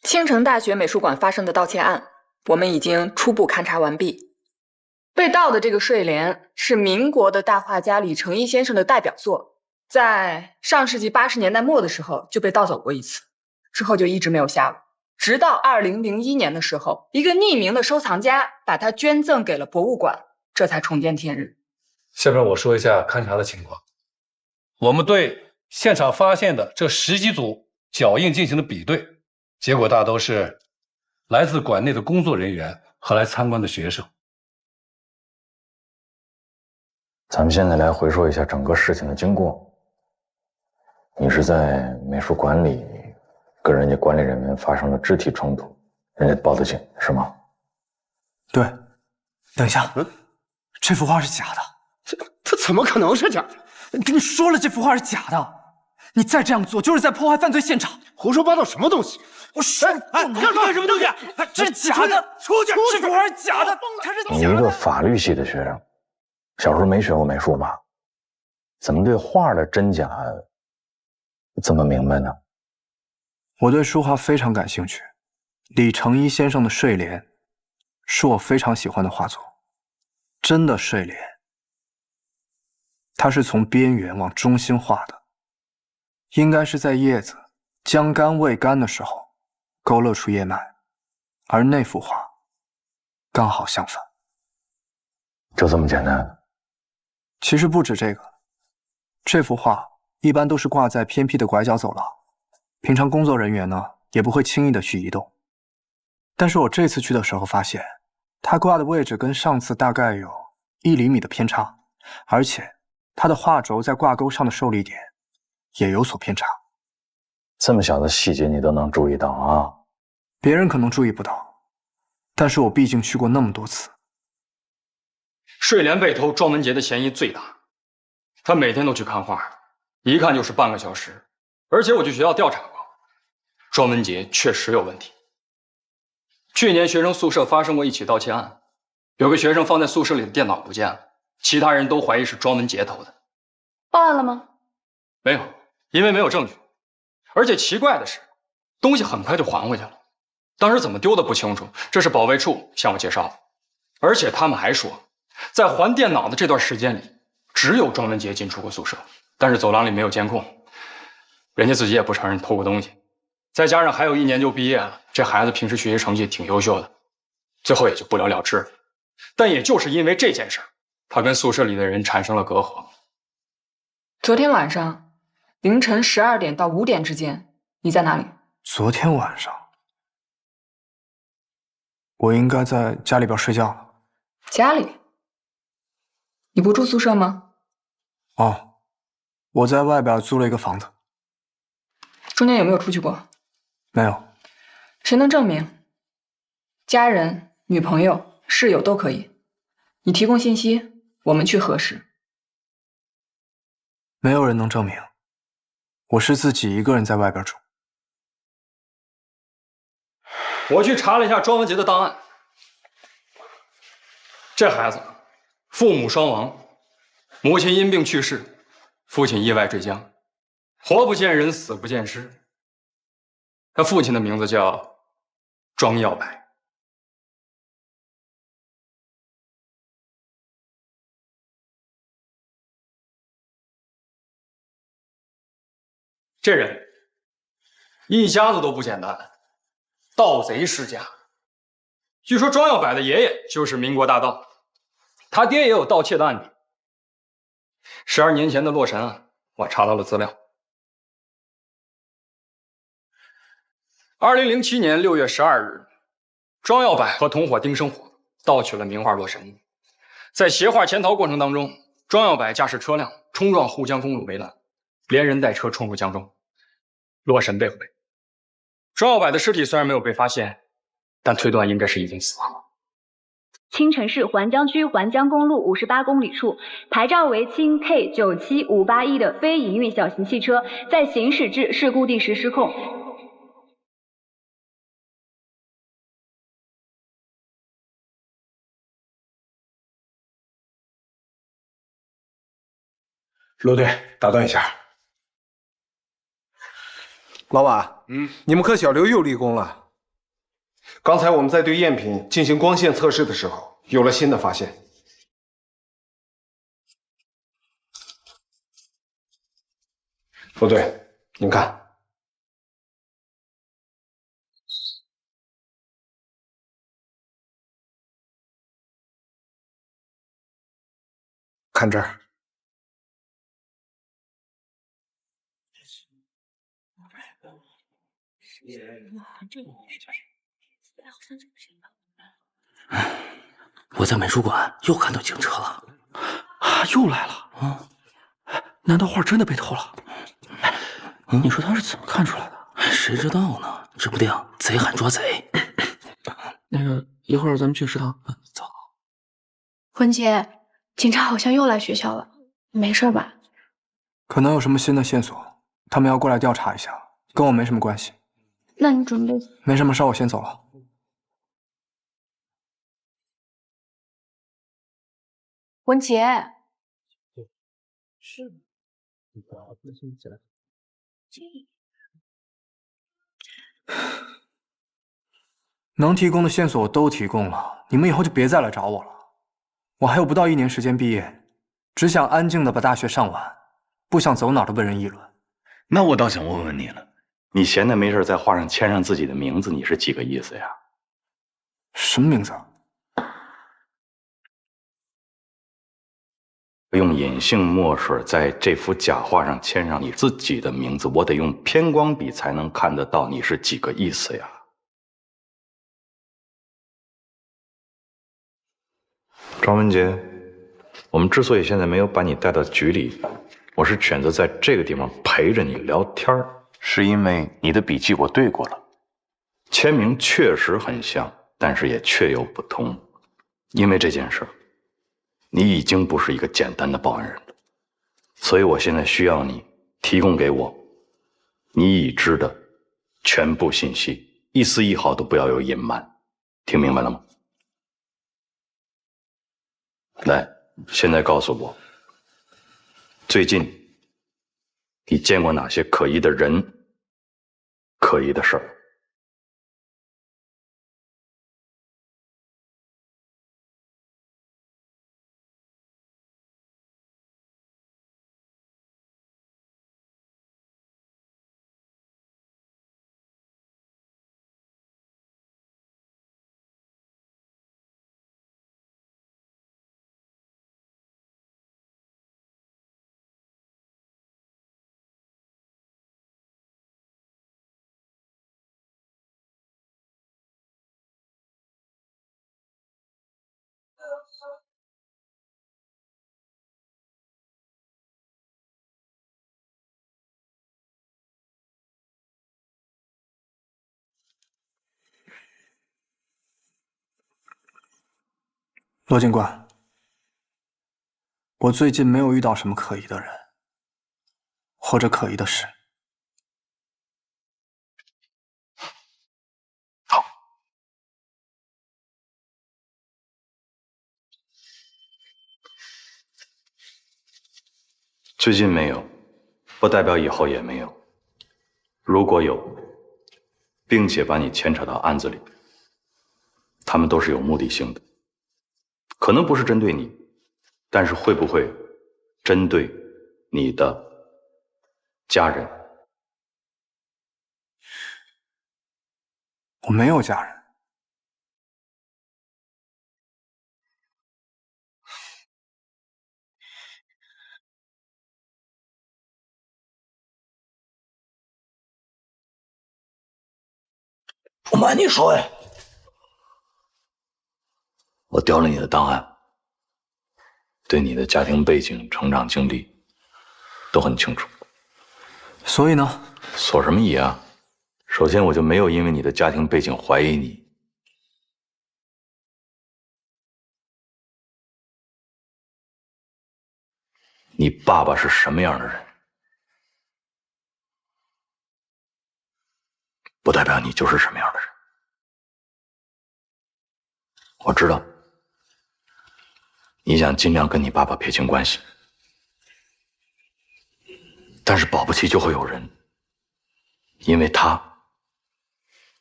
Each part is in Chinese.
青城大学美术馆发生的盗窃案，我们已经初步勘查完毕。被盗的这个睡莲是民国的大画家李成一先生的代表作，在上世纪80年代末的时候就被盗走过一次，之后就一直没有下落。直到2001年的时候，一个匿名的收藏家把它捐赠给了博物馆，这才重见天日。下面我说一下勘查的情况。我们对现场发现的这10几组脚印进行了比对，结果大都是来自馆内的工作人员和来参观的学生。咱们现在来回说一下整个事情的经过。你是在美术馆里跟人家管理人员发生了肢体冲突，人家报的警是吗？对。等一下，这幅画是假的。这怎么可能是假的？跟你说了，这幅画是假的。你再这样做，就是在破坏犯罪现场。胡说八道什么东西？我说，你要干什么东西？这是假的，出去！这幅画是假的，它是假的。你一个法律系的学生，小时候没学过美术吧？怎么对画的真假这么明白呢？我对书画非常感兴趣，李成一先生的睡莲是我非常喜欢的画作，真的睡莲。它是从边缘往中心画的，应该是在叶子将干未干的时候勾勒出叶脉，而那幅画刚好相反。就这么简单？其实不止这个，这幅画一般都是挂在偏僻的拐角走廊，平常工作人员呢也不会轻易的去移动。但是我这次去的时候发现，它挂的位置跟上次大概有1厘米的偏差，而且它的画轴在挂钩上的受力点也有所偏差。这么小的细节你都能注意到啊？别人可能注意不到，但是我毕竟去过那么多次。睡莲被偷，庄文杰的嫌疑最大。他每天都去看画，一看就是半个小时，而且我去学校调查过，庄文杰确实有问题。去年学生宿舍发生过一起盗窃案，有个学生放在宿舍里的电脑不见了，其他人都怀疑是庄文杰偷的。报案了吗？没有，因为没有证据。而且奇怪的是，东西很快就还回去了，当时怎么丢的不清楚，这是保卫处向我介绍的。而且他们还说，在还电脑的这段时间里，只有庄文杰进出过宿舍，但是走廊里没有监控，人家自己也不承认偷过东西。再加上还有1年就毕业了，这孩子平时学习成绩挺优秀的，最后也就不了了之了。但也就是因为这件事，他跟宿舍里的人产生了隔阂。昨天晚上凌晨12点到5点之间，你在哪里？昨天晚上我应该在家里边睡觉了。家里？你不住宿舍吗？哦，我在外边租了一个房子。中间有没有出去过？没有。谁能证明？家人、女朋友、室友都可以。你提供信息，我们去核实。没有人能证明，我是自己一个人在外边住。我去查了一下庄文杰的档案，这孩子父母双亡，母亲因病去世，父亲意外坠江，活不见人，死不见尸。他父亲的名字叫庄耀柏。这人一家子都不简单，盗贼世家。据说庄耀柏的爷爷就是民国大盗，他爹也有盗窃的案底。12年前的洛神案，我查到了资料。2007年6月12日，庄耀柏和同伙丁生火盗取了名画《洛神》。在携画潜逃过程当中，庄耀柏驾驶车辆冲撞沪江公路围栏，连人带车冲入江中，洛神被毁。庄耀柏的尸体虽然没有被发现，但推断应该是已经死亡了。青城市环江区环江公路58公里处，牌照为轻 K97581的非营运小型汽车，在行驶至事故地时失控。陆队，打断一下。老瓦，你们科小刘又立功了，刚才我们在对赝品进行光线测试的时候，有了新的发现。陆队，您看，看这儿。我在美术馆又看到警车了，啊，又来了啊！难道画真的被偷了？你说他是怎么看出来的？谁知道呢？指不定贼喊抓贼。那个，一会儿咱们去食堂。走。文杰，警察好像又来学校了，没事吧？可能有什么新的线索，他们要过来调查一下，跟我没什么关系。那你准备？没什么事，我先走了。文杰，是。能提供的线索我都提供了，你们以后就别再来找我了。我还有不到1年时间毕业，只想安静的把大学上完，不想走哪儿都被人议论。那我倒想问问你了，你闲的没事在画上签上自己的名字，你是几个意思呀？什么名字？用隐性墨水在这幅假画上签上你自己的名字，我得用偏光笔才能看得到你是几个意思呀？庄文杰，我们之所以现在没有把你带到局里，我是选择在这个地方陪着你聊天，是因为你的笔迹我对过了，签名确实很像，但是也确有不同。因为这件事，你已经不是一个简单的报案人了，所以我现在需要你提供给我你已知的全部信息，一丝一毫都不要有隐瞒，听明白了吗？来，现在告诉我，最近你见过哪些可疑的人、可疑的事儿？罗警官，我最近没有遇到什么可疑的人，或者可疑的事。好，最近没有，不代表以后也没有。如果有，并且把你牵扯到案子里，他们都是有目的性的。可能不是针对你，但是会不会针对你的家人？我没有家人。不瞒你说呀，我调了你的档案，对你的家庭背景、成长经历都很清楚。所以呢？所什么疑啊？首先，我就没有因为你的家庭背景怀疑你。你爸爸是什么样的人，不代表你就是什么样的人。我知道你想尽量跟你爸爸撇清关系，但是保不齐就会有人因为他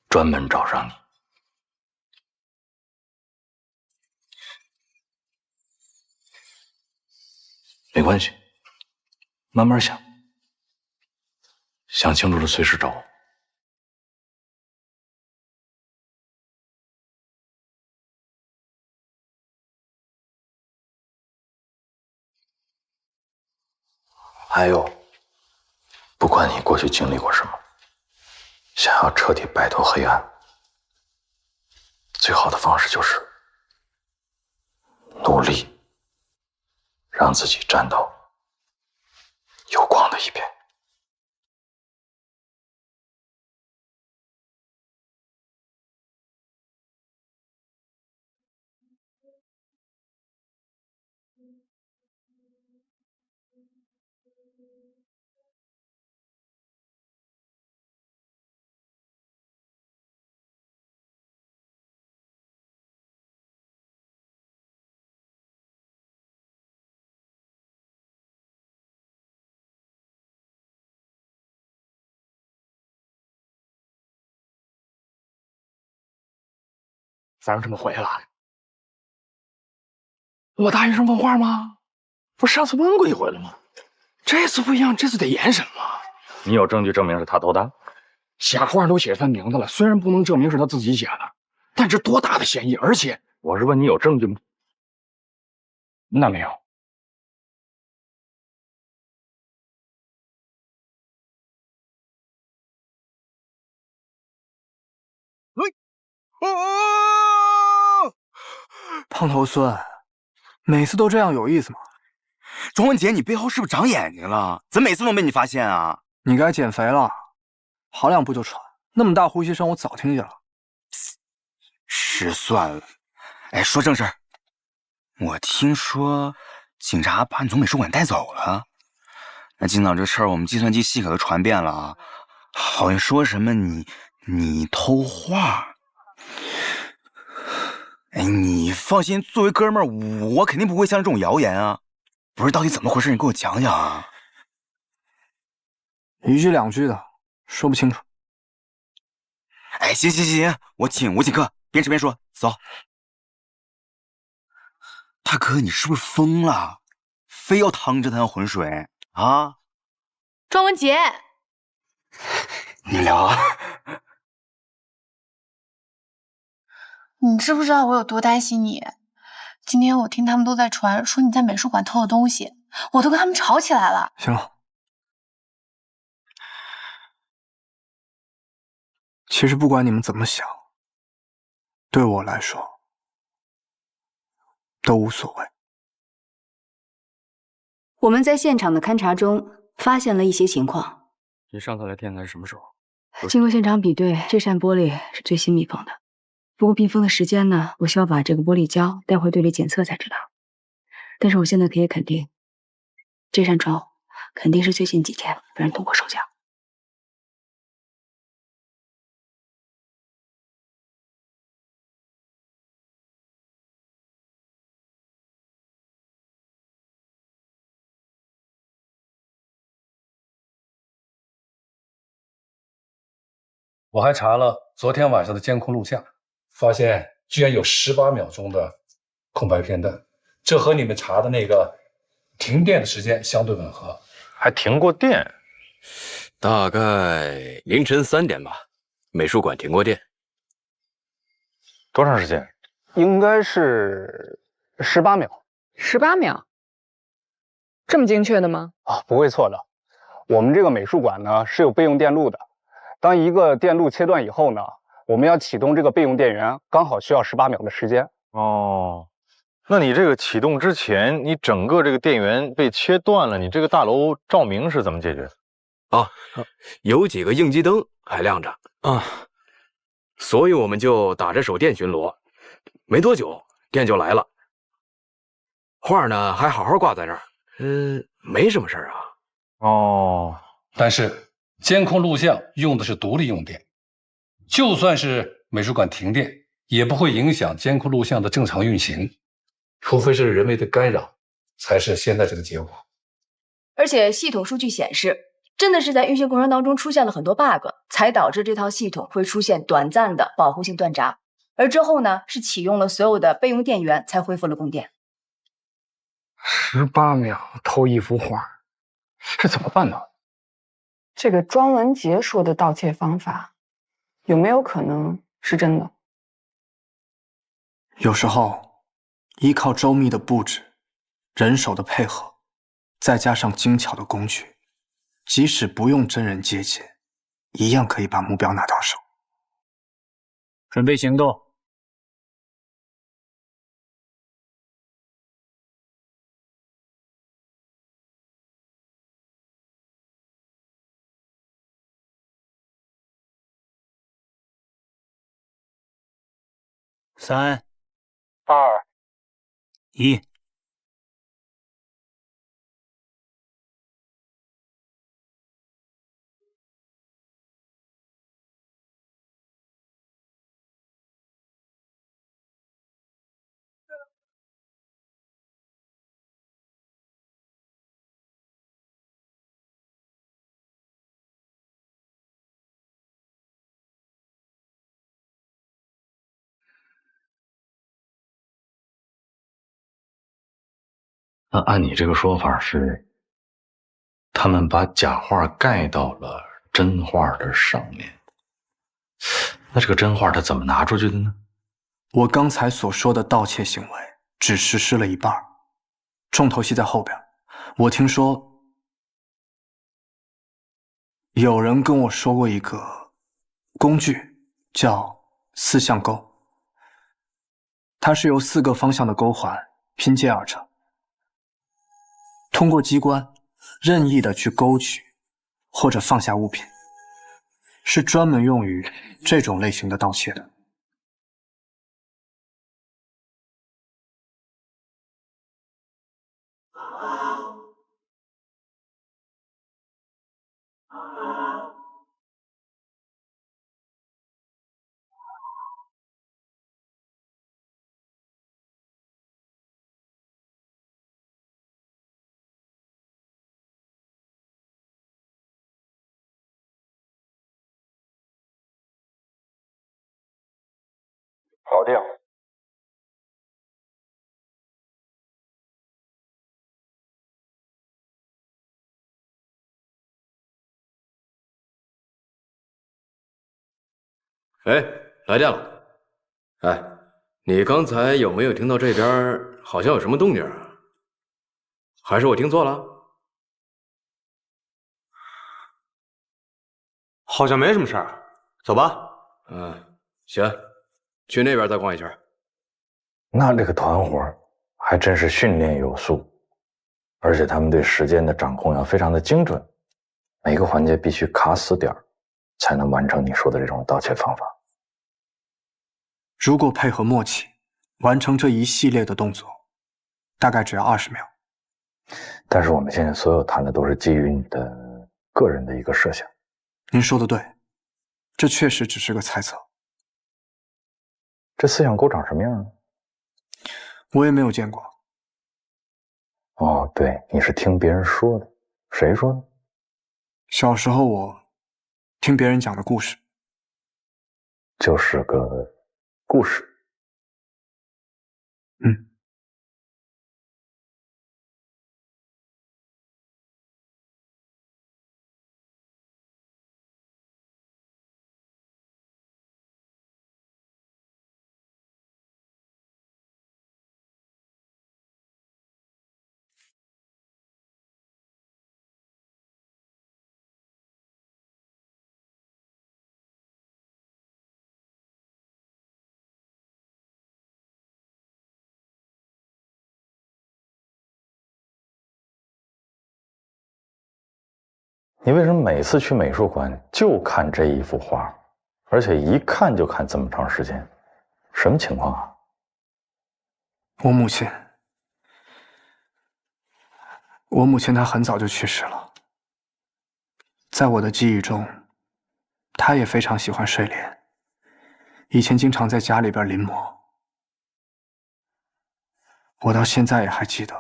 专门找上你，没关系，慢慢想，想清楚了随时找我。还有，不管你过去经历过什么，想要彻底摆脱黑暗，最好的方式就是努力，让自己站到有光的一边。咋又这么回来了？我答应上问话吗？不是上次问过一回了吗？这次不一样，这次得严审了。你有证据证明是他偷的？假话都写他名字了，虽然不能证明是他自己写的，但这多大的嫌疑！而且我是问你有证据吗？那没有。胖头孙，每次都这样有意思吗？庄文杰，你背后是不是长眼睛了？怎么每次都被你发现啊？你该减肥了，好两步就喘，那么大呼吸声我早听见了。失算了。哎，说正事儿，我听说警察把你从美术馆带走了。那今早这事儿，我们计算机系可都传遍了啊，好像说什么你偷画。哎，你放心，作为哥们儿，我肯定不会相信这种谣言啊。不是，到底怎么回事？你给我讲讲啊。一句两句的，说不清楚。哎，行，我请客，边吃边说，走。大哥，你是不是疯了？非要趟这滩浑水啊？庄文杰，你聊。你知不知道我有多担心你？今天我听他们都在传说你在美术馆偷了东西，我都跟他们吵起来了。行了，其实不管你们怎么想，对我来说都无所谓。我们在现场的勘查中发现了一些情况。你上次来天台是什么时候？经过现场比对，这扇玻璃是最新密封的。不过密封的时间呢，我需要把这个玻璃胶带回队里检测才知道。但是我现在可以肯定，这扇窗户肯定是最近几天被人动过手脚。我还查了昨天晚上的监控录像，发现居然有18秒钟的空白片段，这和你们查的那个停电的时间相对吻合。还停过电？大概凌晨3点吧，美术馆停过电。多长时间？应该是18秒。18秒？这么精确的吗？啊，不会错的。我们这个美术馆呢是有备用电路的。当一个电路切断以后呢，我们要启动这个备用电源，刚好需要18秒的时间。哦，那你这个启动之前，你整个这个电源被切断了，你这个大楼照明是怎么解决的？啊，有几个应急灯还亮着啊，所以我们就打着手电巡逻，没多久电就来了。画呢还好好挂在那儿，没什么事儿啊。哦，但是监控录像用的是独立用电，就算是美术馆停电，也不会影响监控录像的正常运行，除非是人为的干扰，才是现在这个结果。而且系统数据显示，真的是在运行过程当中出现了很多 bug， 才导致这套系统会出现短暂的保护性断闸，而之后呢，是启用了所有的备用电源才恢复了供电。18秒偷一幅画，是怎么办到的？这个庄文杰说的盗窃方法，有没有可能是真的？有时候，依靠周密的布置、人手的配合，再加上精巧的工具，即使不用真人接近，一样可以把目标拿到手。准备行动。3、2、1。那按你这个说法是，他们把假画盖到了真画的上面。那这个真画他怎么拿出去的呢？我刚才所说的盗窃行为只实施了一半，重头戏在后边。我听说有人跟我说过一个工具，叫四象钩，它是由4个方向的钩环拼接而成，通过机关任意的去勾取或者放下物品，是专门用于这种类型的盗窃的。搞定。哎，来电了。哎，你刚才有没有听到这边好像有什么动静啊？还是我听错了？好像没什么事儿，走吧。行，去那边再逛一圈。那这个团伙还真是训练有素，而且他们对时间的掌控要非常的精准，每个环节必须卡死点儿，才能完成你说的这种盗窃方法。如果配合默契，完成这一系列的动作，大概只要20秒。但是我们现在所有谈的都是基于你的个人的一个设想。您说的对，这确实只是个猜测。这四象钩长什么样呢？我也没有见过。哦，对，你是听别人说的。谁说的？小时候我听别人讲的故事。就是个故事。嗯。你为什么每次去美术馆就看这一幅画，而且一看就看这么长时间？什么情况啊？我母亲她很早就去世了。在我的记忆中，她也非常喜欢睡莲，以前经常在家里边临摹。我到现在也还记得，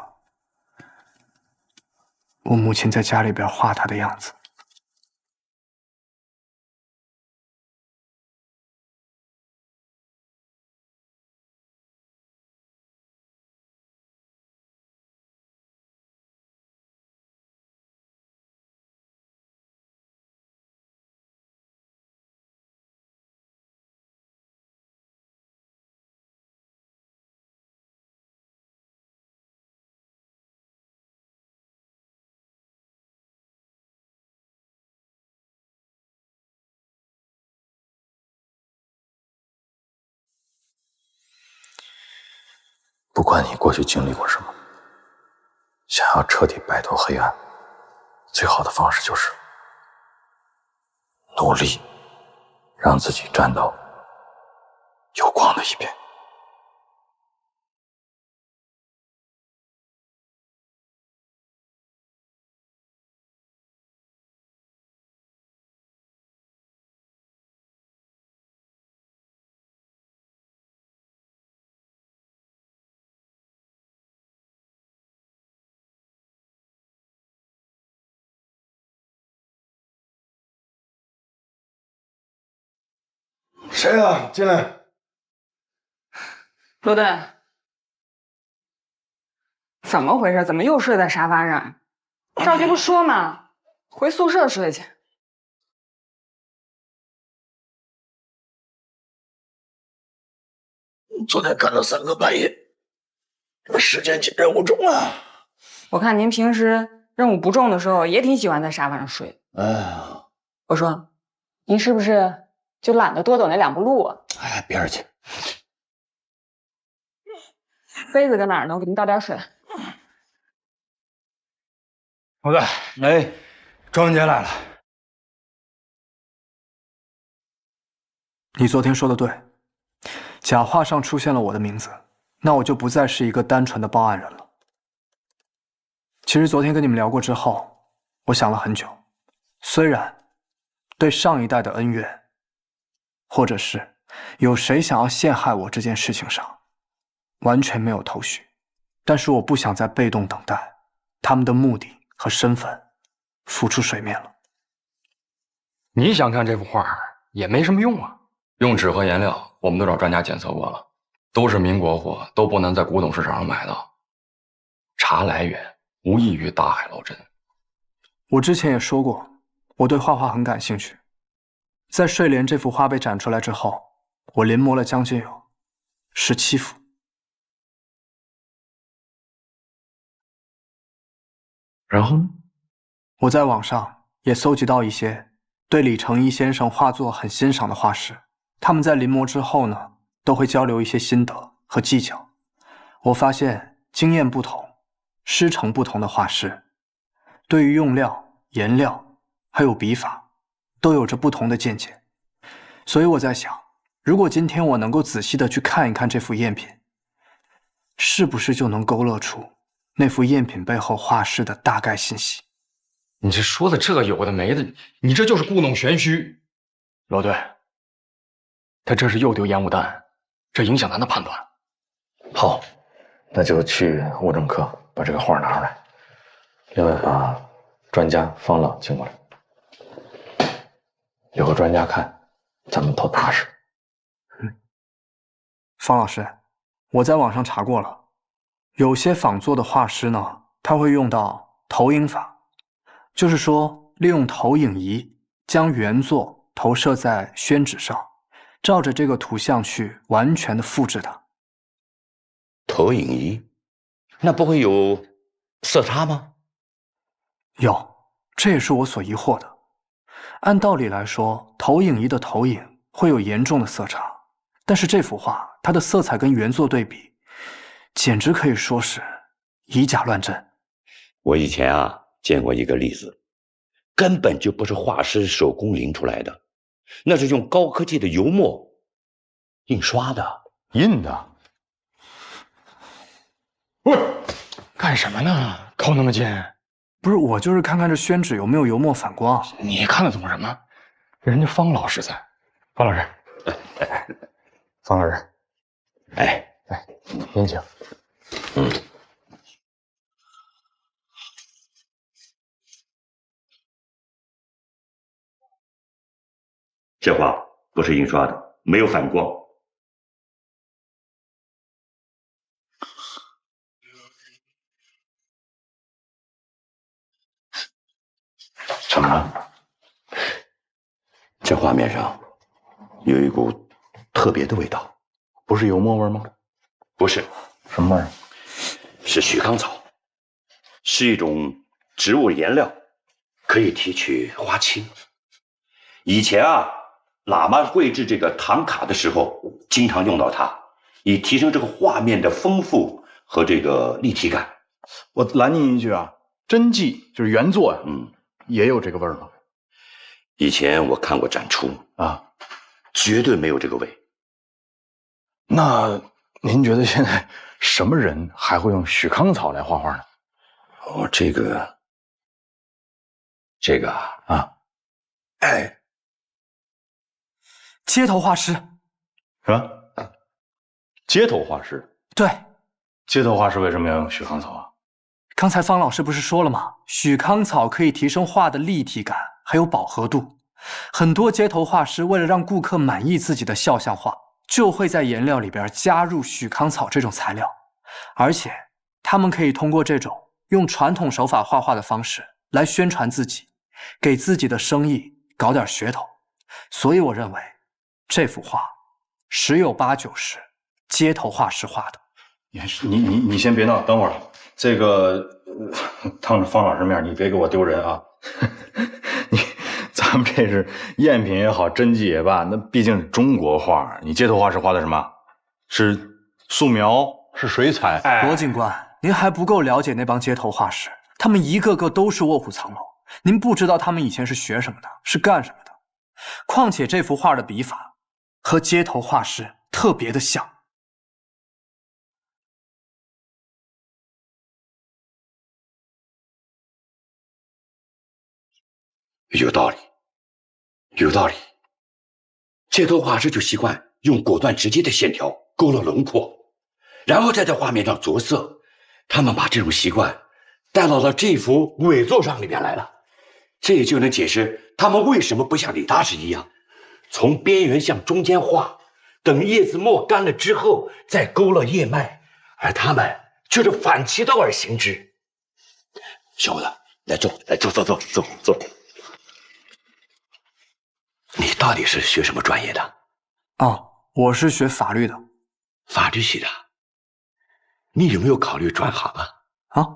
我母亲在家里边画她的样子。不管你过去经历过什么，想要彻底摆脱黑暗，最好的方式就是努力让自己站到有光的一边。谁啊？进来。罗顿，怎么回事？怎么又睡在沙发上？赵局不说嘛，回宿舍睡去。昨天干到3更半夜，时间紧，任务重啊。我看您平时任务不重的时候，也挺喜欢在沙发上睡。哎呀，我说，您是不是就懒得多走那2步路啊？哎，边儿去。杯子搁哪儿呢？我给您倒点水。老大，哎，庄家来了。你昨天说的对，假话上出现了我的名字，那我就不再是一个单纯的报案人了。其实昨天跟你们聊过之后，我想了很久，虽然对上一代的恩怨，或者是有谁想要陷害我这件事情上，完全没有头绪，但是我不想再被动等待他们的目的和身份浮出水面了。你想看这幅画也没什么用啊，用纸和颜料我们都找专家检测过了，都是民国货，都不能在古董市场上买到。查来源无异于大海捞针。我之前也说过，我对画画很感兴趣。在睡莲这幅画被展出来之后，我临摹了将近有17幅。然后呢？我在网上也搜集到一些对李成一先生画作很欣赏的画师，他们在临摹之后呢，都会交流一些心得和技巧。我发现经验不同、师承不同的画师，对于用料、颜料还有笔法，都有着不同的见解。所以我在想，如果今天我能够仔细的去看一看这幅赝品，是不是就能勾勒出那幅赝品背后画师的大概信息？你这说的这有的没的，你这就是故弄玄虚。罗队，他这是又丢烟雾弹，这影响咱的判断。好，那就去物证科把这个画拿出来，另外把专家方老请过来，有个专家看，咱们都踏实。方老师，我在网上查过了，有些仿作的画师呢，他会用到投影法，就是说利用投影仪将原作投射在宣纸上，照着这个图像去完全的复制它。投影仪，那不会有色差吗？有，这也是我所疑惑的。按道理来说，投影仪的投影会有严重的色差，但是这幅画它的色彩跟原作对比，简直可以说是以假乱真。我以前见过一个例子，根本就不是画师手工临出来的，那是用高科技的油墨印刷的、印的。喂，干什么呢？靠那么近！不是，我就是看看这宣纸有没有油墨反光。你看得懂什么？人家方老师在。方老师，方老师，哎，您请。这画不是印刷的，没有反光。怎么了？这画面上有一股特别的味道，不是油墨味吗？不是。什么味儿？是许康草，是一种植物颜料，可以提取花青。以前喇嘛绘制这个唐卡的时候，经常用到它，以提升这个画面的丰富和这个立体感。我拦您一句啊，真迹就是原作呀，也有这个味儿吗？以前我看过展出啊，绝对没有这个味。那您觉得现在什么人还会用许康草来画画呢？哦，这个啊，哎，街头画师。什么？街头画师？对，街头画师为什么要用许康草啊？刚才方老师不是说了吗？许康草可以提升画的立体感，还有饱和度。很多街头画师为了让顾客满意自己的肖像画，就会在颜料里边加入许康草这种材料，而且他们可以通过这种用传统手法画画的方式来宣传自己，给自己的生意搞点噱头。所以我认为这幅画十有八九是街头画师画的。你先别闹，等会儿这个当着方老师面，你别给我丢人啊！咱们这是赝品也好，真迹也罢，那毕竟是中国画。你街头画师画的什么？是素描，是水彩。罗警官，您还不够了解那帮街头画师，他们一个个都是卧虎藏龙，您不知道他们以前是学什么的，是干什么的。况且这幅画的笔法和街头画师特别的像。有道理，有道理。街头画师就习惯用果断直接的线条勾勒轮廓，然后再在画面上着色。他们把这种习惯带到了这幅伪作上里边来了，这也就能解释他们为什么不像李大师一样，从边缘向中间画，等叶子墨干了之后再勾勒叶脉，而他们却是反其道而行之。小伙子，来坐，来坐。你到底是学什么专业的？我是学法律的。法律系的？你有没有考虑转行啊？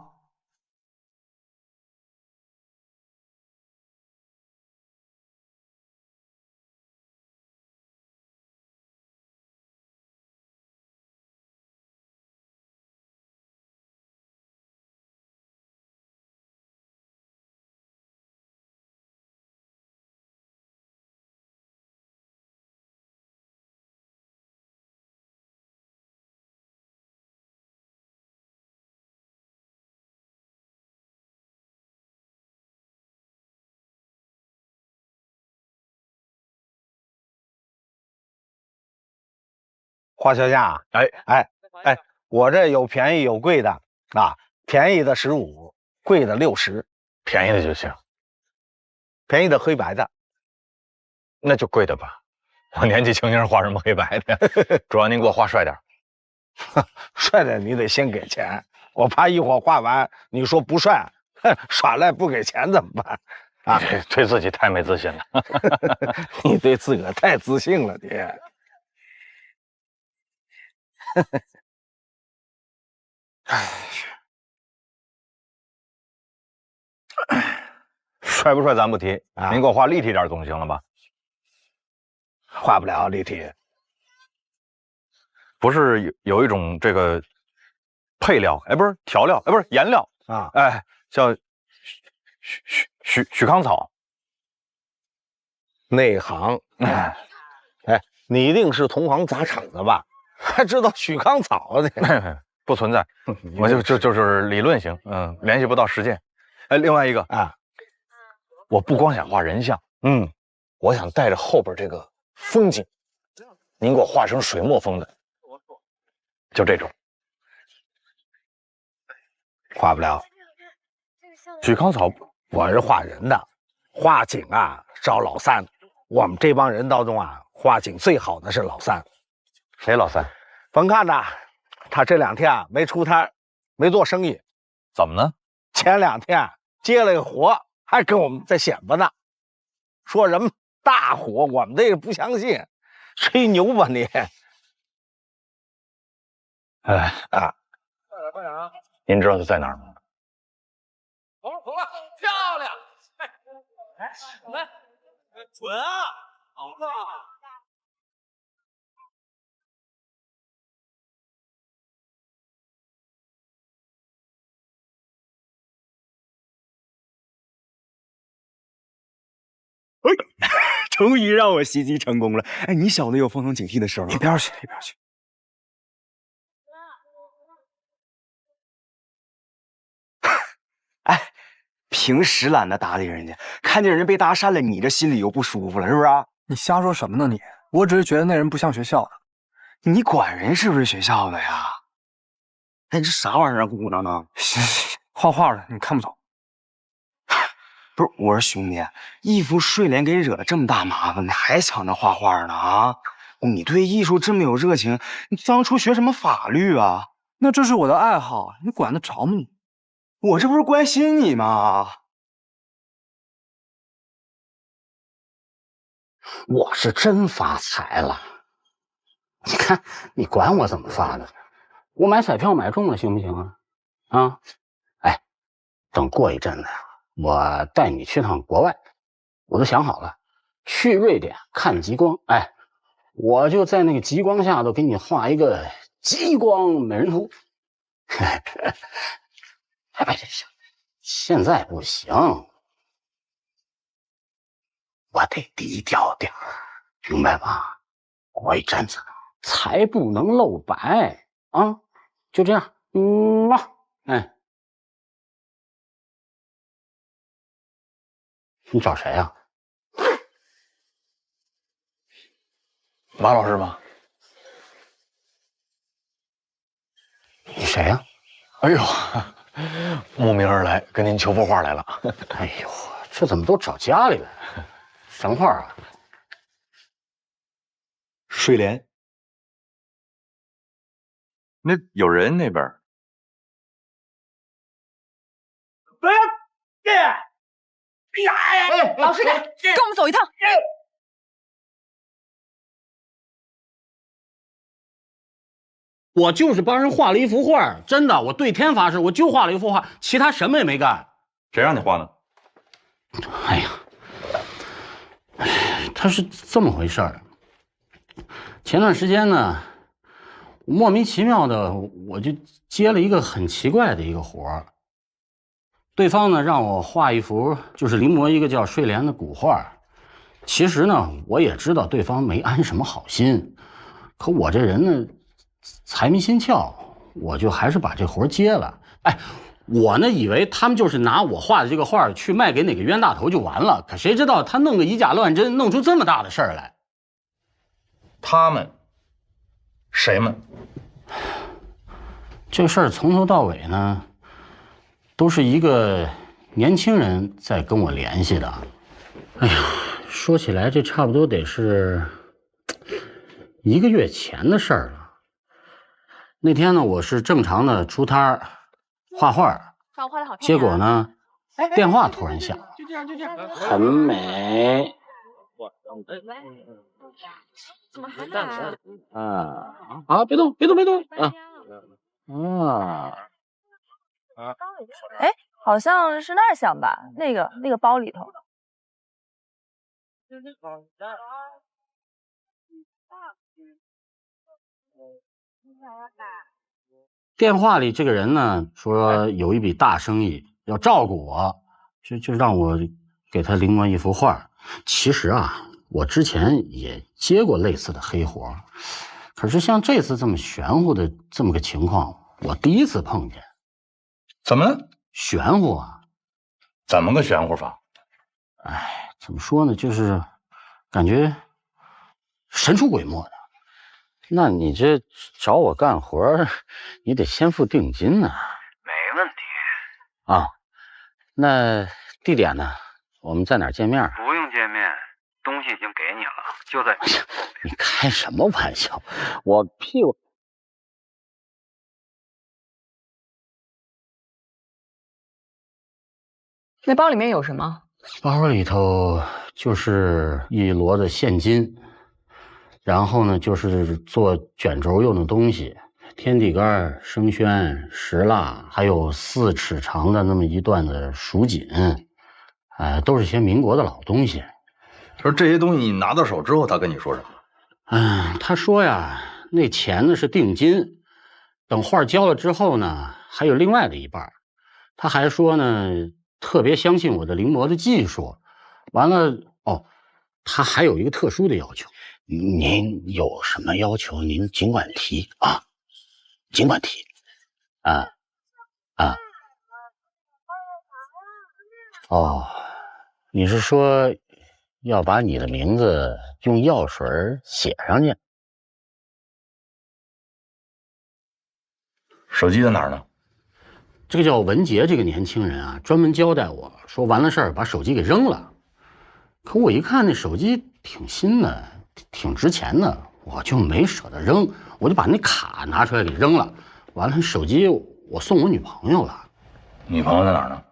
花销价，我这有便宜有贵的啊，便宜的15，贵的60，便宜的就行。便宜的黑白的，那就贵的吧。我年纪轻轻画什么黑白的，主要您给我画帅点。帅的你得先给钱，我怕一会儿画完你说不帅，耍赖不给钱怎么办？啊，对自己太没自信了。你对自个儿太自信了，你。帅不帅咱不提，您给我画立体点总行了吧？画不了立体。不是有一种这个配料，不是调料，不是颜料啊，叫许康草。内行，你一定是同行砸场子吧？还知道许康草呢？不存在，我就是理论型，联系不到实践。另外一个我不光想画人像，我想带着后边这个风景，您给我画成水墨风的，就这种。画不了。许康草，我是画人的，画景找老三。我们这帮人当中画景最好的是老三。谁老三？甭看他这2天没出摊，没做生意。怎么呢？前2天接了个活，还跟我们在显摆呢，说什么大活，我们这个不相信，吹牛吧你！快点啊！您知道他在哪儿吗？红了，漂亮！来，准啊，好了。终于让我袭击成功了。哎，你小子有放松警惕的时候。一边去，一边去。哎，平时懒得搭理人家，看见人被搭讪了，你这心里又不舒服了，是不是？你瞎说什么呢你？我只是觉得那人不像学校的。你管人是不是学校的呀？哎，这啥玩意儿啊，鼓鼓囊囊？画画的，你看不懂。不是，我说兄弟，一幅睡莲给惹了这么大麻烦，你还抢着画画呢啊？你对艺术这么有热情，你当初学什么法律啊？那这是我的爱好，你管得着吗你？我这不是关心你吗？我是真发财了，你看你管我怎么发的？我买彩票买中了行不行啊？啊，哎，等过一阵子呀，我带你去趟国外，我都想好了，去瑞典看极光。哎，我就在那个极光下头给你画一个极光美人图。哎，不行，现在不行，我得低调点儿，明白吧？过一阵子财不能露白啊，就这样，哎，你找谁呀？马老师吗？你谁呀？哎呦，慕名而来，跟您求幅画来了。哎呦，这怎么都找家里来？什么画啊？睡莲。那有人那边。不要！哎，老师，跟我们走一趟。我就是帮人画了一幅画，真的，我对天发誓，我就画了一幅画，其他什么也没干。谁让你画的？哎呀，他是这么回事儿。前段时间呢，莫名其妙的我就接了一个很奇怪的一个活儿。对方呢让我画一幅就是临摹一个叫睡莲的古画。其实呢，我也知道对方没安什么好心，可我这人呢财迷心窍，我就还是把这活接了。哎，我呢以为他们就是拿我画的这个画去卖给哪个冤大头就完了，可谁知道他弄个以假乱真，弄出这么大的事儿来。他们？谁们？这事儿从头到尾呢，都是一个年轻人在跟我联系的。哎呀，说起来这差不多得是1个月前的事儿了。那天呢，我是正常的出摊画画，结果呢，电话突然响，就这样，很美。怎么还来啊？啊！别动啊！哎，好像是那儿响吧？那个包里头。电话里这个人呢说有一笔大生意要照顾我，就让我给他临摹一幅画。其实啊，我之前也接过类似的黑活，可是像这次这么玄乎的这么个情况，我第一次碰见。怎么了？玄乎啊？怎么个玄乎法？哎，怎么说呢？就是感觉神出鬼没的。那你这找我干活，你得先付定金呢。没问题。啊，那地点呢？我们在哪儿见面？不用见面，东西已经给你了，就在。你开什么玩笑？我屁股。那包里面有什么？包里头就是一摞的现金。然后呢，就是做卷轴用的东西，天地杆、生宣、石蜡，还有4尺长的那么一段的蜀锦，都是些民国的老东西。说这些东西你拿到手之后，他跟你说什么？他说呀，那钱呢是定金，等画交了之后呢，还有另外的一半。他还说呢，特别相信我的临摹的技术，完了哦，他还有一个特殊的要求。您有什么要求，您尽管提啊，尽管提。啊。哦，你是说要把你的名字用药水写上去？手机在哪儿呢？这个叫文杰这个年轻人啊，专门交代我说完了事儿把手机给扔了。可我一看那手机挺新的，挺值钱的，我就没舍得扔，我就把那卡拿出来给扔了。完了，手机我送我女朋友了。女朋友在哪儿呢？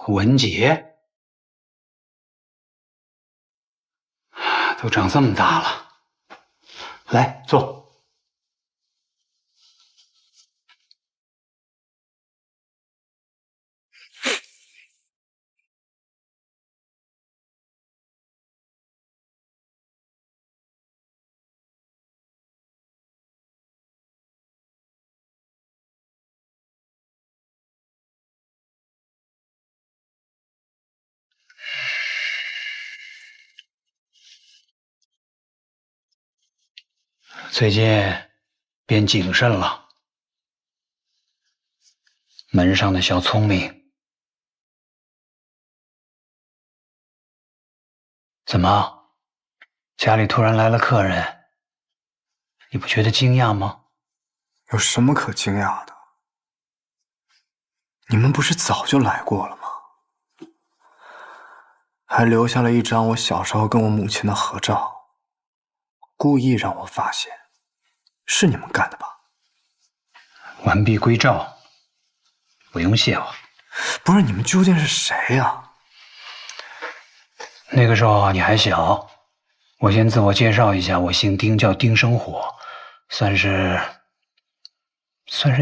文杰，都长这么大了，来坐。最近变谨慎了，门上的小聪明。怎么，家里突然来了客人，你不觉得惊讶吗？有什么可惊讶的？你们不是早就来过了吗？还留下了一张我小时候跟我母亲的合照，故意让我发现，是你们干的吧？完璧归赵，不用谢我。不是，你们究竟是谁呀？那个时候你还小，我先自我介绍一下，我姓丁，叫丁生火，算是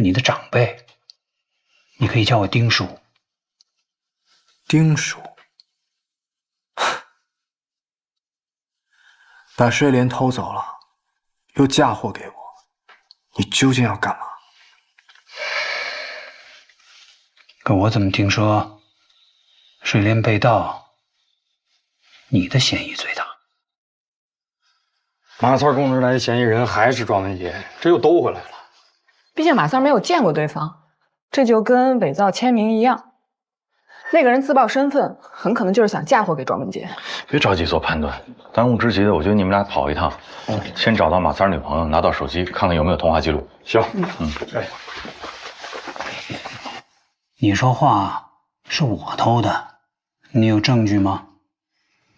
你的长辈，你可以叫我丁叔。丁叔，把睡莲偷走了，又嫁祸给我，你究竟要干嘛？可我怎么听说睡莲被盗，你的嫌疑最大？马三供出来的嫌疑人还是庄文杰，这又兜回来了。毕竟马三没有见过对方，这就跟伪造签名一样。那个人自曝身份，很可能就是想嫁祸给庄文杰。别着急做判断，当务之急的，我觉得你们俩跑一趟，先找到马三女朋友，拿到手机，看看有没有通话记录。行，你说话是我偷的，你有证据吗？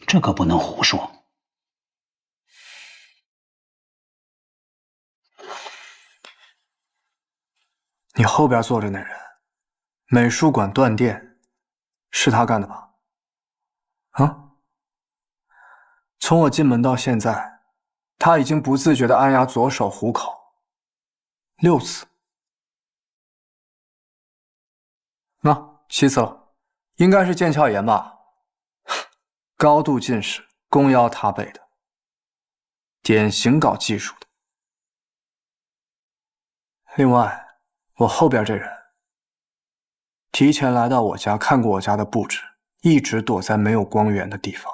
这可不能胡说。你后边坐着那人，美术馆断电，是他干的吧？啊？从我进门到现在，他已经不自觉地按压左手虎口6次。7次了，应该是腱鞘炎吧？高度近视，弓腰塌背的，典型搞技术的。另外，我后边这人提前来到我家，看过我家的布置，一直躲在没有光源的地方，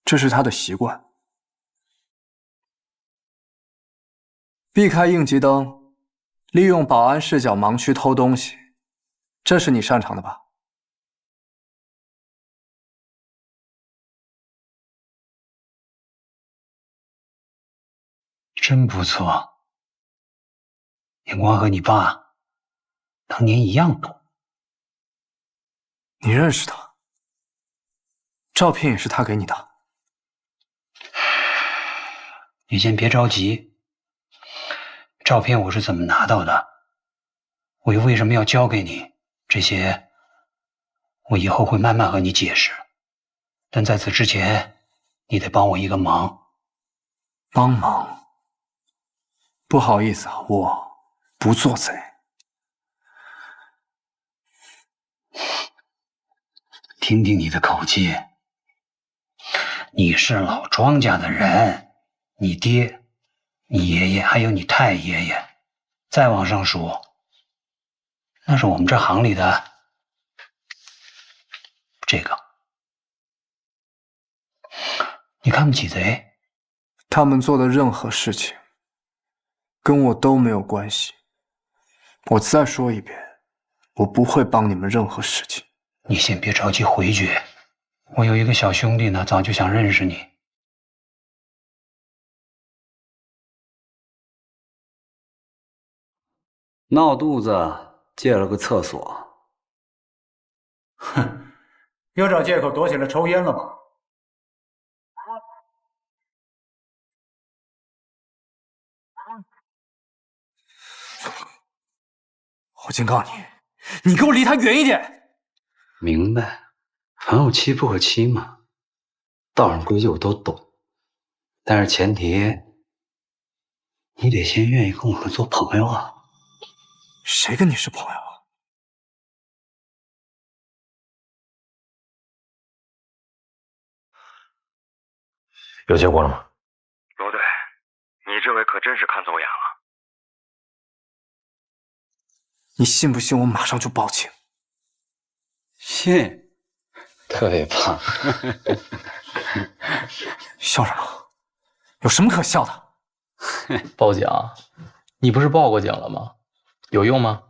这是他的习惯。避开应急灯，利用保安视角盲区偷东西，这是你擅长的吧？真不错。眼光和你爸当年一样懂。你认识他？照片也是他给你的？你先别着急，照片我是怎么拿到的，我又为什么要交给你，这些我以后会慢慢和你解释。但在此之前，你得帮我一个忙。帮忙？不好意思啊，我不做贼。听听你的口气，你是老庄家的人，你爹、你爷爷还有你太爷爷，再往上数，那是我们这行里的这个。你看不起贼？他们做的任何事情跟我都没有关系。我再说一遍，我不会帮你们任何事情。你先别着急回绝，我有一个小兄弟呢，早就想认识你。闹肚子，借了个厕所。哼，又找借口躲起来抽烟了吧？我警告你，你给我离他远一点！明白，朋友妻不可欺嘛，道上规矩我都懂，但是前提你得先愿意跟我们做朋友啊。谁跟你是朋友啊？有结果了吗？罗队，你这回可真是看走眼了。你信不信我马上就报警？信，特别棒。笑什么？有什么可笑的？报警？你不是报过警了吗？有用吗？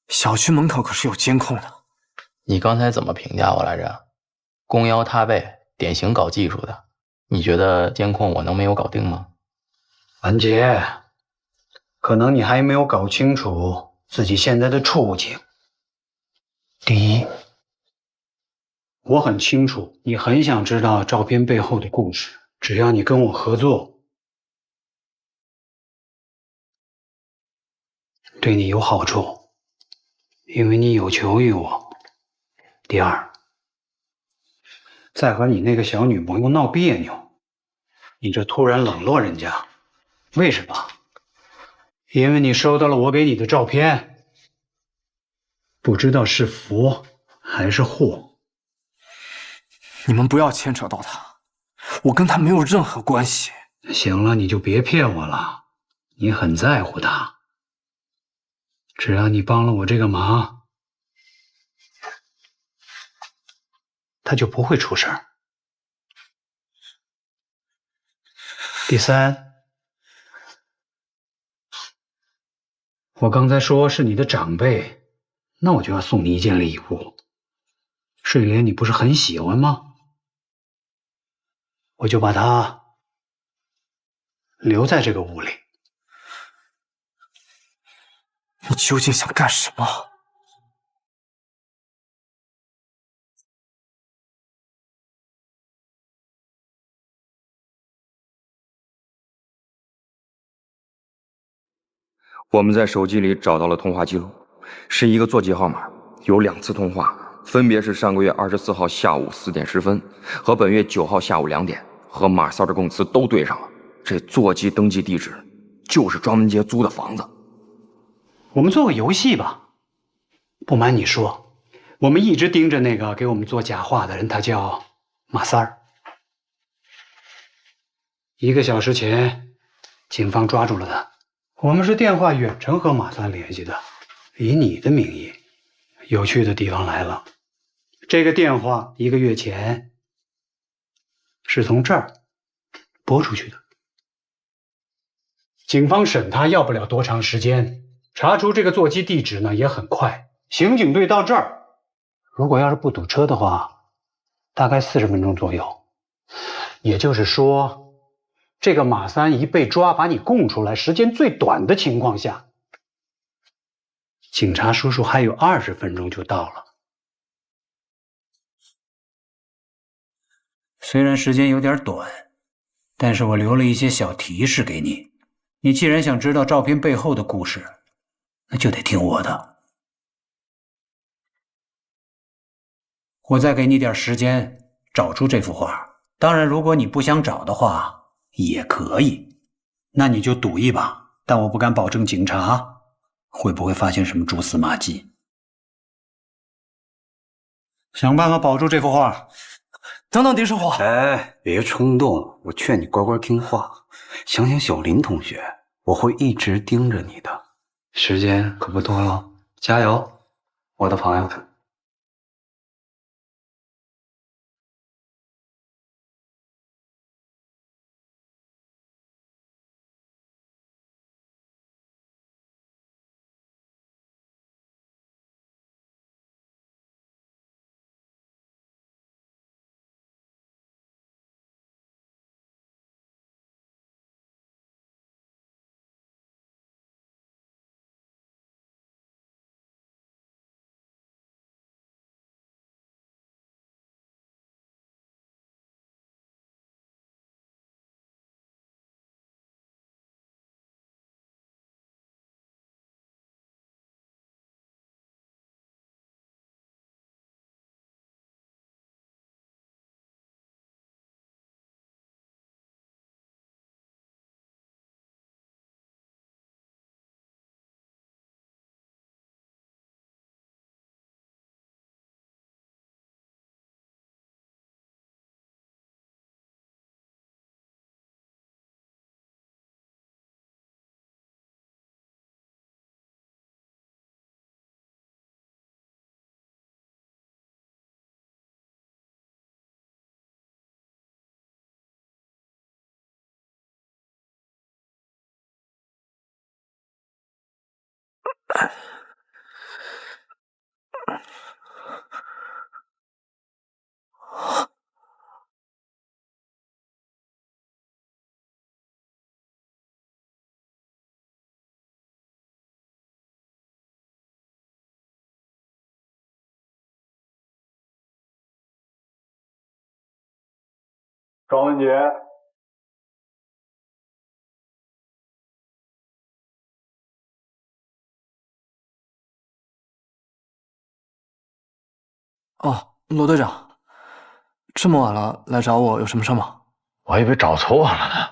小区门口可是有监控的。你刚才怎么评价我来着？弓腰塌背，典型搞技术的。你觉得监控我能没有搞定吗？文杰，可能你还没有搞清楚自己现在的处境。第一，我很清楚你很想知道照片背后的故事，只要你跟我合作，对你有好处，因为你有求于我。第二，在和你那个小女朋友闹别扭，你这突然冷落人家，为什么？因为你收到了我给你的照片，不知道是福还是祸。你们不要牵扯到他，我跟他没有任何关系。行了，你就别骗我了，你很在乎他。只要你帮了我这个忙，他就不会出事儿。第三，我刚才说是你的长辈，那我就要送你一件礼物。睡莲你不是很喜欢吗？我就把它留在这个屋里。你究竟想干什么？我们在手机里找到了通话记录，是一个座机号码，有2次通话，分别是上个月24号下午4点10分和本月9号下午2点，和马三的供词都对上了。这座机登记地址就是庄文杰租的房子。我们做个游戏吧。不瞒你说，我们一直盯着那个给我们做假话的人，他叫马三儿。1个小时前，警方抓住了他。我们是电话远程和马三联系的，以你的名义。有趣的地方来了，这个电话1个月前是从这儿拨出去的。警方审他要不了多长时间，查出这个座机地址呢也很快。刑警队到这儿，如果要是不堵车的话，大概40分钟左右。也就是说，这个马三一被抓，把你供出来，时间最短的情况下，警察叔叔还有20分钟就到了。虽然时间有点短，但是我留了一些小提示给你。你既然想知道照片背后的故事，那就得听我的。我再给你点时间找出这幅画。当然，如果你不想找的话，也可以。那你就赌一把，但我不敢保证警察会不会发现什么蛛丝马迹。想办法保住这幅画。等等，狄师傅，哎，别冲动，我劝你乖乖听话。想想小林同学，我会一直盯着你的。时间可不多了，加油，我的朋友。庄文杰，哦，罗队长，这么晚了来找我，有什么事吗？我还以为找错了呢。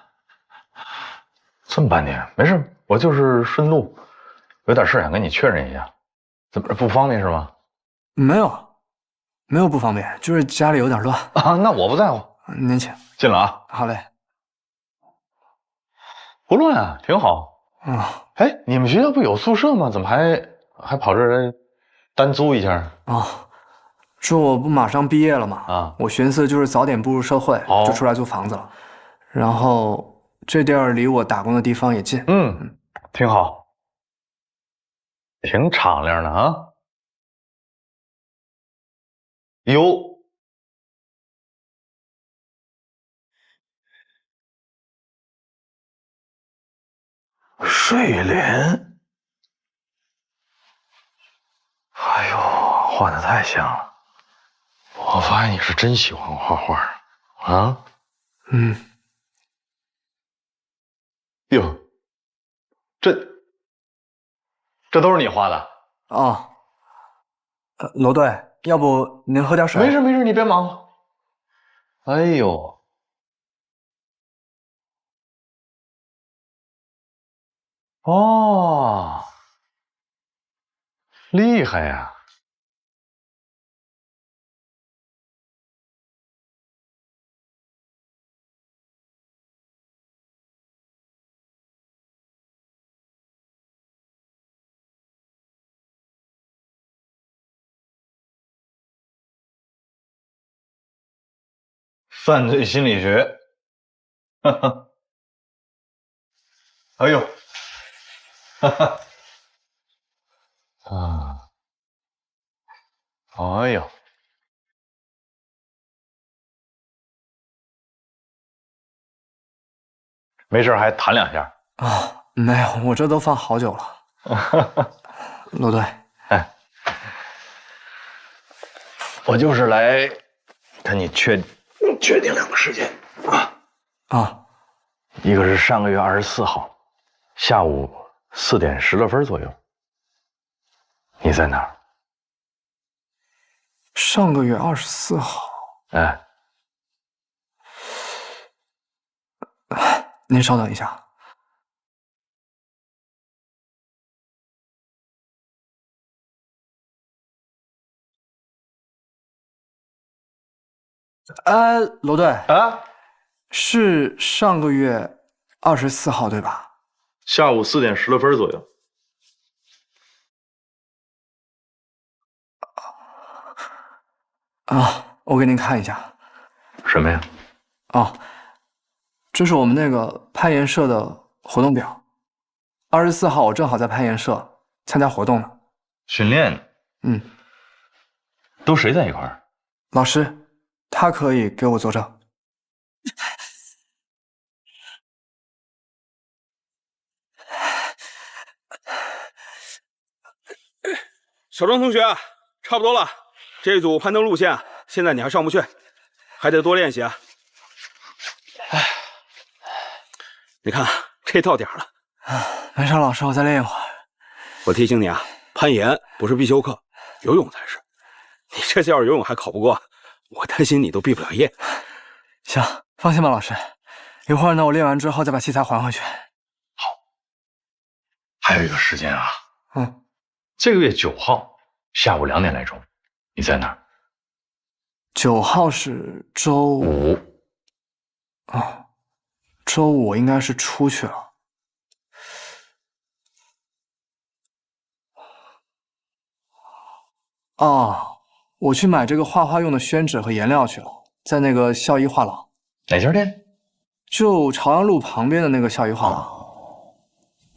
这么半天，没事，我就是顺路，有点事想跟你确认一下。怎么不方便是吗？没有，没有不方便，就是家里有点乱啊。那我不在乎，您请进了啊。好嘞。不乱啊，挺好。哎，你们学校不有宿舍吗？怎么还跑这儿单租一下？哦，这我不马上毕业了吗？啊，我寻思就是早点步入社会，就出来租房子了。然后这地儿离我打工的地方也近。挺好，挺敞亮的啊。有。睡莲，哎呦，画的太像了！我发现你是真喜欢画画啊。哟，这都是你画的啊？罗队，要不您喝点水？没事，你别忙。哎呦，哦，厉害呀！犯罪心理学，哈哈，哎呦，哈哈，啊，哎呦，没事还弹两下啊？没有，我这都放好久了。罗队，哎，我就是来跟你确定两个时间啊，一个是上个月24号下午4点10来分左右，你在哪儿？上个月24号。哎，您稍等一下。罗队啊，是上个月24号对吧？下午4点10来分左右。啊，我给您看一下。什么呀？哦，这是我们那个攀岩社的活动表。24号我正好在攀岩社参加活动呢。训练？都谁在一块儿？老师，他可以给我作证。小庄同学，差不多了。这组攀登路线现在你还上不去，还得多练习啊。你看，这到点了。没事，老师，我再练一会儿。我提醒你啊，攀岩不是必修课，游泳才是。你这次要是游泳还考不过，我担心你都毕不了业。行，放心吧，老师。一会儿呢，我练完之后再把器材还回去。还有一个时间啊，这个月9号下午2点来钟，你在哪儿？9号是周五。啊，周五我应该是出去了。哦，我去买这个画画用的宣纸和颜料去了，在那个孝一画廊。哪家店？就朝阳路旁边的那个孝一画廊。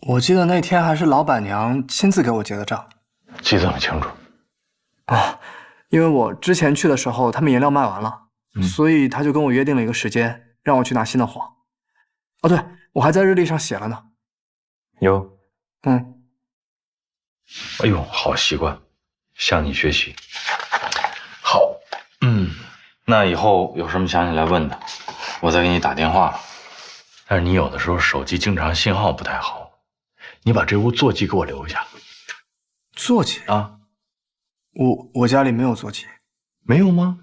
我记得那天还是老板娘亲自给我结的账。记这么清楚？啊，因为我之前去的时候，他们颜料卖完了，所以他就跟我约定了一个时间，让我去拿新的货。哦，对，我还在日历上写了呢。有。哎呦，好习惯，向你学习。好，那以后有什么想起来问的，我再给你打电话。但是你有的时候手机经常信号不太好，你把这屋座机给我留下。座机啊？我家里没有座机。没有吗？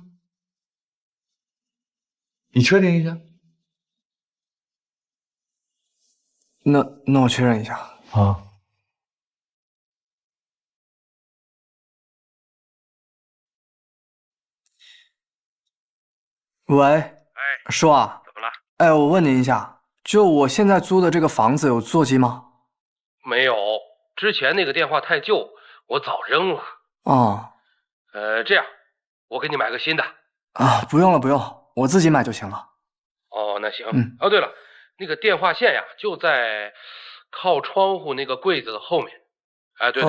你确定一下？那我确认一下啊。喂，叔啊，怎么了？哎，我问您一下，就我现在租的这个房子有座机吗？没有，之前那个电话太旧，我早扔了。哦，这样，我给你买个新的。啊，不用了，不用，我自己买就行了。哦，那行。哦，对了，那个电话线呀，就在靠窗户那个柜子的后面。哎，对，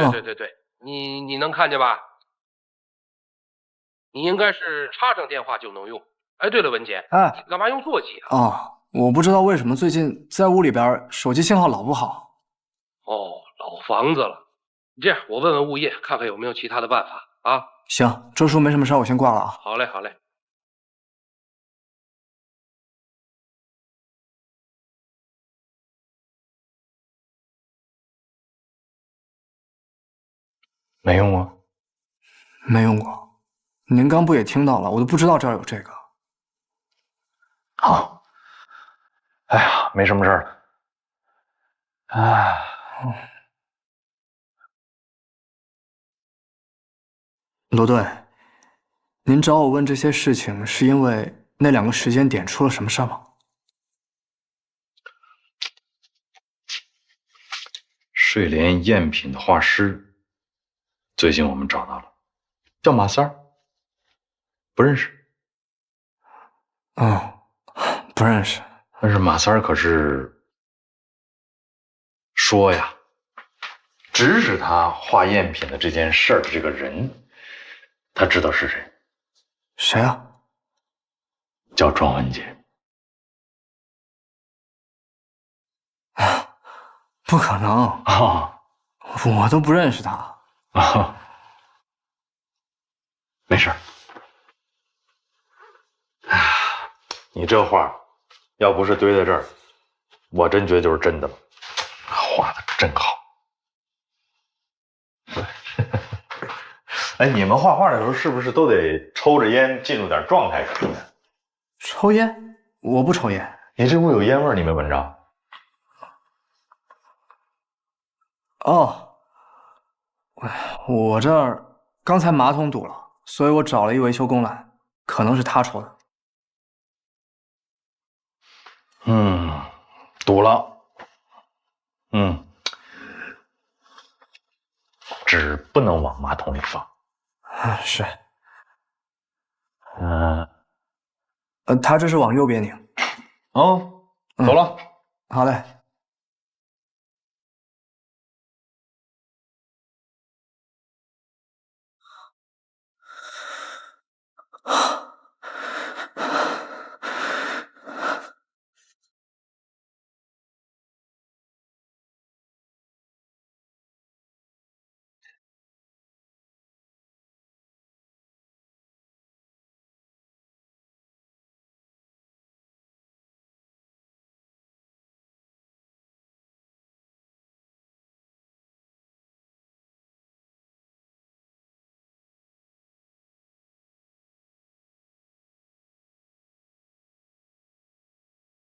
你能看见吧？你应该是插上电话就能用。哎，对了，文杰，哎，你干嘛用座机啊？哦，我不知道为什么最近在屋里边手机信号老不好。哦，老房子了。这样，我问问物业，看看有没有其他的办法啊。行，周叔没什么事，我先挂了啊。好嘞，好嘞。没用过，没用过。您刚不也听到了？我都不知道这儿有这个。好。哎呀，没什么事儿了。哎。罗队，您找我问这些事情，是因为那2个时间点出了什么事儿吗？睡莲赝品的画师，最近我们找到了，叫马三儿，不认识。哦，不认识。但是马三儿可是说呀，指使他画赝品的这件事儿的这个人，他知道是谁。谁啊？叫庄文杰。不可能啊！我都不认识他啊！没事。你这画，要不是堆在这儿，我真觉得就是真的了。画的真好。哎，你们画画的时候是不是都得抽着烟进入点状态什么的？抽烟？我不抽烟。你这屋有烟味，你没闻着？哦，我这儿刚才马桶堵了，所以我找了一维修工来，可能是他抽的。堵了。纸不能往马桶里放。是。他这是往右边拧。哦，走了。好嘞。